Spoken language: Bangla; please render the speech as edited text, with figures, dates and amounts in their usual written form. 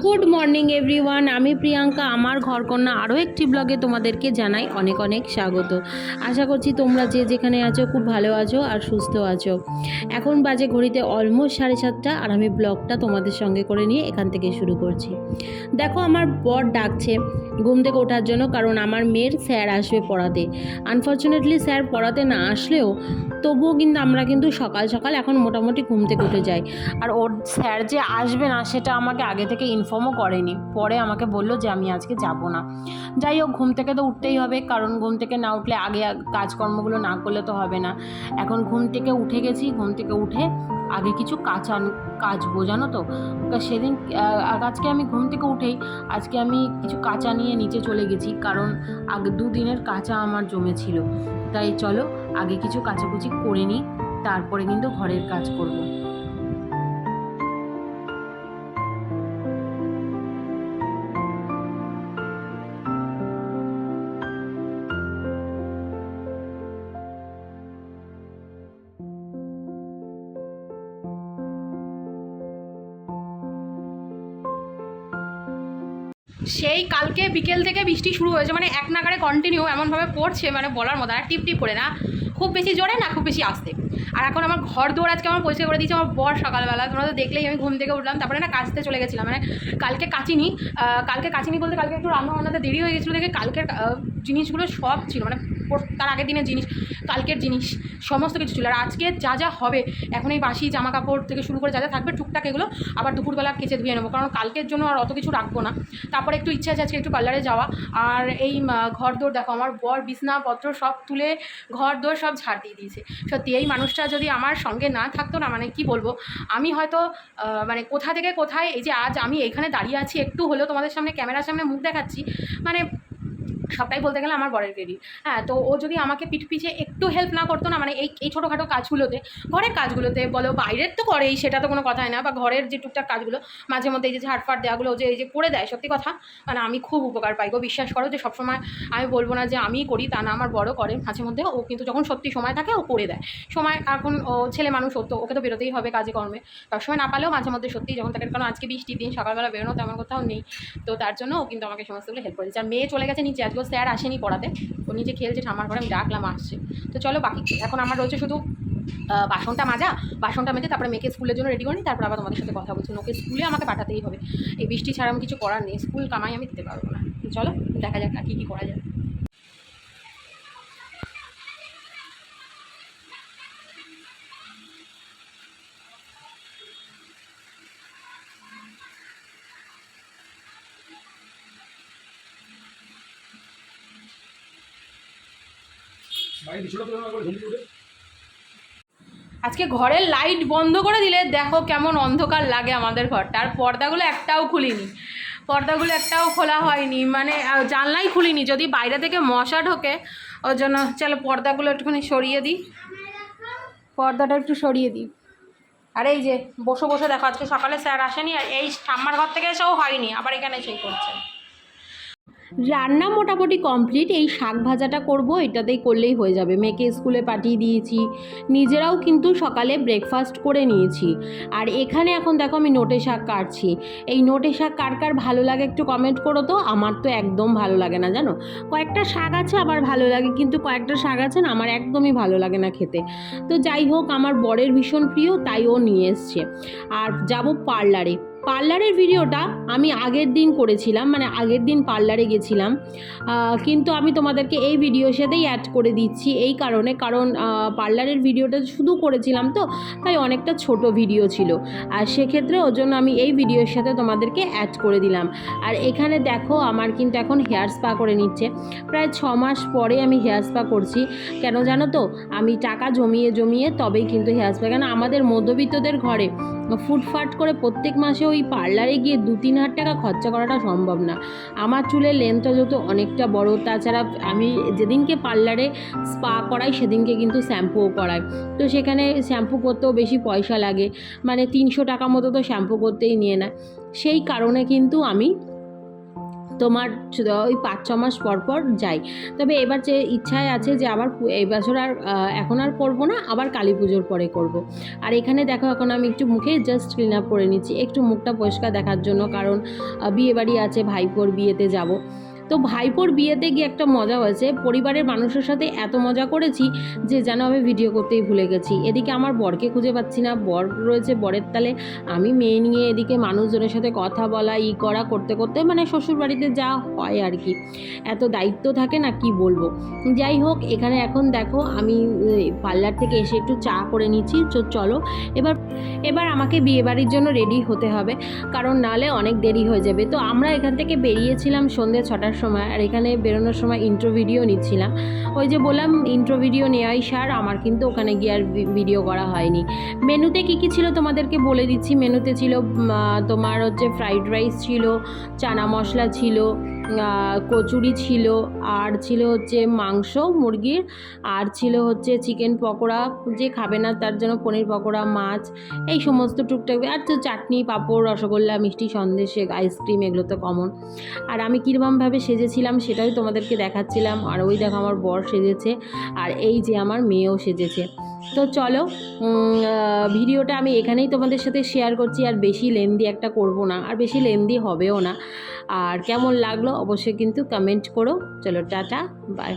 গুড মর্নিং এভরিওয়ান, আমি প্রিয়াঙ্কা। আমার ঘরকন্যা আরও একটি ব্লগে তোমাদেরকে জানাই অনেক অনেক স্বাগত। আশা করছি তোমরা যে যেখানে আছো খুব ভালো আছো আর সুস্থ আছো। এখন বাজে ঘড়িতে অলমোস্ট 7:30 আর আমি ব্লগটা তোমাদের সঙ্গে করে নিয়ে এখান থেকে শুরু করছি। দেখো আমার বর ডাকছে ঘুম থেকে ওঠার জন্য, কারণ আমার মেয়ের স্যার আসবে পড়াতে। আনফর্চুনেটলি স্যার পড়াতে না আসলেও তবুও কিন্তু আমরা কিন্তু সকাল সকাল এখন মোটামুটি ঘুম থেকে উঠে যাই। আর ওর স্যার যে আসবে না সেটা আমাকে আগে থেকে ইনফর্মও করেনি, পরে আমাকে বললো যে আমি আজকে যাব না। যাই হোক, ঘুম থেকে তো উঠতেই হবে, কারণ ঘুম থেকে না উঠলে আগে কাজকর্মগুলো না করলে তো হবে না। এখন ঘুম থেকে উঠে গেছি, ঘুম থেকে উঠে আগে কিছু কাচবো, জানো তো। সেদিন আজকে আমি ঘুম থেকে উঠেই আজকে আমি কিছু কাঁচা নিয়ে নিচে চলে গেছি, কারণ আগে দুদিনের কাঁচা আমার জমেছিল। তাই চলো আগে কিছু কাচাকুচি করে নিই, তারপরে কিন্তু ঘরের কাজ করব। সেই কালকে বিকেল থেকে বৃষ্টি শুরু হয়েছে, মানে এক নাগারে কন্টিনিউ এমনভাবে পড়ছে, মানে বলার মতো। আর টিপ টিপ করে, না খুব বেশি জোরে না খুব বেশি আসতে। আর এখন আমার ঘর দৌড় আজকে আমার পরিষ্কার করে দিয়েছে আমার বর সকালবেলা। তোমরা তো দেখলেই আমি ঘুম থেকে উঠলাম, তারপরে না কাচতে চলে গেছিলাম। মানে কালকে কাচিনি বলতে কালকে একটু রান্না বান্নাতে দেরি হয়ে গেছিলো দেখে কালকের জিনিসগুলো সব ছিল, মানে তার আগের দিনের জিনিস, কালকের জিনিস সমস্ত কিছু ছিল। আর আজকে যা যা হবে এখন এই বাসি জামা কাপড় থেকে শুরু করে যা যা থাকবে টুকটাক এগুলো আবার দুপুরবেলা কেচে ধুয়ে নেবো, কারণ কালকের জন্য আর অত কিছু রাখবো না। তারপরে একটু ইচ্ছা আছে আজকে একটু পার্লারে যাওয়া। আর এই ঘর দৌড় দেখো, আমার বর বিছনাপত্র সব তুলে ঘর দৌড় সব ঝাড় দিয়ে দিয়েছে। সত্যি এই মানুষটা যদি আমার সঙ্গে না থাকতো না, মানে কি বলবো, আমি হয়তো মানে কোথা থেকে কোথায়, এই যে আজ আমি এখানে দাঁড়িয়ে আছি, একটু হলেও তোমাদের সামনে ক্যামেরার সামনে মুখ দেখাচ্ছি, মানে সবটাই বলতে গেলে আমার বরের ক্রেডিট। হ্যাঁ, তো ও যদি আমাকে পিছিয়ে একটু হেল্প না করতো না, মানে এই ছোটোখাটো কাজগুলোতে, ঘরের কাজগুলোতে বলো, বাইরের তো করেই, সেটা তো কোনো কথাই না, বা ঘরের যে টুকটাক কাজগুলো মাঝে মধ্যে এই যে ঝাড়ফাট দেওয়াগুলো যে এই যে করে দেয়, সত্যি কথা মানে আমি খুব উপকার পাই গো। বিশ্বাস করো যে সবসময় আমি বলবো না যে আমিই করি, তা না, আমার বড় করে মাঝে মধ্যে। ও কিন্তু যখন সত্যি সময় থাকে ও করে দেয়। সময় এখন ও ছেলে মানুষ হতো, ওকে তো বেরোতেই হবে কাজে কর্মে, সবসময় না পালেও মাঝে মধ্যে সত্যি যখন থাকে, কারণ আজকে বৃষ্টির দিন সকালবেলা বেরোনো তেমন কোথাও নেই, তো তার জন্য ও কিন্তু আমাকে সমস্তগুলো হেল্প করে দিচ্ছে। আর মেয়ে চলে গেছে নিচে, আজকে স্যার আসেনি পড়াতে, ও নিচে খেলছে ঠাম্মার ঘরে, আমি ডাকলাম আসছে। তো চলো বাকি এখন আমার রয়েছে শুধু বাসনটা মেজে তারপরে মেয়েকে স্কুলের জন্য রেডি করি, তারপর আবার তোমাদের সাথে কথা বলছি। ওকে স্কুলে আমাকে পাঠাতেই হবে, এই বৃষ্টি ছাড়া আমি কিছু করার নেই, স্কুল কামাই আমি দিতে পারবো না। চলো দেখা যাক আর কী করা যায়। আজকে ঘরের লাইট বন্ধ করে দিলে দেখো কেমন অন্ধকার লাগে আমাদের ঘরটা। আর পর্দাগুলো একটাও খোলা হয়নি, মানে জানলাই খুলিনি, যদি বাইরে থেকে মশা ঢোকে ওর জন্য। চলো পর্দাগুলো একটুখানি সরিয়ে দিই, পর্দাটা একটু সরিয়ে দিই। আর এই যে বসে বসে দেখো, আজকে সকালে স্যার আসেনি, আর এই ঠাম্মার ঘর থেকে এসেও হয়নি, আবার এখানে সেই করছে। রান্না মোটামুটি কমপ্লিট, এই শাক ভাজাটা করব, এটাতেই করলেই হয়ে যাবে। মেয়েকে স্কুলে পাঠিয়ে দিয়েছি, নিজেরাও কিন্তু সকালে ব্রেকফাস্ট করে নিয়েছি। আর এখানে এখন দেখো আমি নোটে শাক কাটছি। এই নোটে শাক কার কার ভালো লাগে একটু কমেন্ট করো তো। আমার তো একদম ভালো লাগে না, জানো। কয়েকটা শাক আছে আমার ভালো লাগে, কিন্তু কয়েকটা শাক আছে না আমার একদমই ভালো লাগে না খেতে। তো যাই হোক, আমার বরের ভীষণ প্রিয়, তাই ও নিয়ে এসছে। আর যাব পার্লারের ভিডিওটা আমি আগের দিন করেছিলাম, মানে আগের দিন পার্লারে গেছিলাম, কিন্তু আমি তোমাদেরকে এই ভিডিওর সাথেই অ্যাড করে দিচ্ছি এই কারণে, কারণ পার্লারের ভিডিওটা শুধু করেছিলাম তো, তাই অনেকটা ছোট ভিডিও ছিল, আর সেক্ষেত্রে ওর জন্য আমি এই ভিডিওর সাথে তোমাদেরকে অ্যাড করে দিলাম। আর এখানে দেখো আমার কিন্তু এখন হেয়ার স্পা করে নিচ্ছে, প্রায় 6 মাস পরে আমি হেয়ার স্পা করছি। কেন জানো তো, আমি টাকা জমিয়ে তবেই কিন্তু হেয়ার স্পা, কেন আমাদের মধ্যবিত্তদের ঘরে ফুটফাট করে প্রত্যেক মাসে ওই পার্লারে গিয়ে 2-3 হাজার টাকা খরচা করাটা সম্ভব না। আমার চুলের লেন্থটা যত অনেকটা বড়, তাছাড়া আমি যেদিনকে পার্লারে স্পা করাই সেদিনকে কিন্তু শ্যাম্পুও করাই, তো সেখানে শ্যাম্পু করতেও বেশি পয়সা লাগে, মানে 300 টাকা মতো তো শ্যাম্পু করতেই নিয়ে নেয়। সেই কারণে কিন্তু আমি তোমার ওই 5-6 মাস পর পর যাই। তবে এবার যে ইচ্ছায় আছে যে আবার এই বছর আর এখন আর করবো না, আবার কালী পুজোর পরে করব। আর এখানে দেখো এখন আমি একটু মুখে জাস্ট ক্লিন আপ করে নিচ্ছি, একটু মুখটা পরিষ্কার দেখার জন্য, কারণ বিয়ে বাড়ি আছে, ভাইপোর বিয়েতে যাব। তো ভাইপোর বিয়েতে গিয়ে একটা মজা হয়েছে, পরিবারের মানুষের সাথে এত মজা করেছি যে যেন আমি ভিডিও করতেই ভুলে গেছি। এদিকে আমার বরকে খুঁজে পাচ্ছি না, বর রয়েছে বরের তালে, আমি মেয়ে নিয়ে এদিকে মানুষজনের সাথে কথা বলা করা করতে করতে, মানে শ্বশুরবাড়িতে যা হয় আর কি, এত দায়িত্ব থাকে না, কি বলবো। যাই হোক, এখানে এখন দেখো আমি পার্লার থেকে এসে একটু চা করে নিচ্ছি। চলো এবার আমাকে বিয়েবাড়ির জন্য রেডি হতে হবে, কারণ নাহলে অনেক দেরি হয়ে যাবে। তো আমরা এখান থেকে বেরিয়েছিলাম সন্ধ্যে 6টার সময়, আর এখানে বেরোনোর সময় ইন্ট্রো ভিডিও নিচ্ছিলাম। ওই যে বললাম ইন্ট্রো ভিডিও নেওয়াই সার, আমার কিন্তু ওখানে গিয়ে আর ভিডিও করা হয়নি। মেনুতে কী কী ছিল তোমাদেরকে বলে দিচ্ছি। মেনুতে ছিল তোমার হচ্ছে ফ্রাইড রাইস ছিল, চানা মশলা ছিল, কচুরি ছিল, আর ছিল হচ্ছে মাংস মুরগির, আর ছিল হচ্ছে চিকেন পকোড়া, যে খাবে না তার জন্য পনির পকোড়া, মাছ, এই সমস্ত টুকটাক, আর তো চাটনি, পাঁপড়, রসগোল্লা, মিষ্টি, সন্দেশ, আইসক্রিম, এগুলো তো কমন। আর আমি কীরকমভাবে সেজেছিলাম সেটাই তোমাদেরকে দেখাচ্ছিলাম। আর ওই দেখো আমার বর সেজেছে, আর এই যে আমার মেয়েও সেজেছে। তো চলো, ভিডিওটা আমি এখানেই তোমাদের সাথে শেয়ার করছি, আর বেশি লেন্দি একটা করব না, আর বেশি লেন্দি হবেও না। আর কেমন লাগলো অবশ্যই কিন্তু কমেন্ট করো। চলো টাটা, বাই।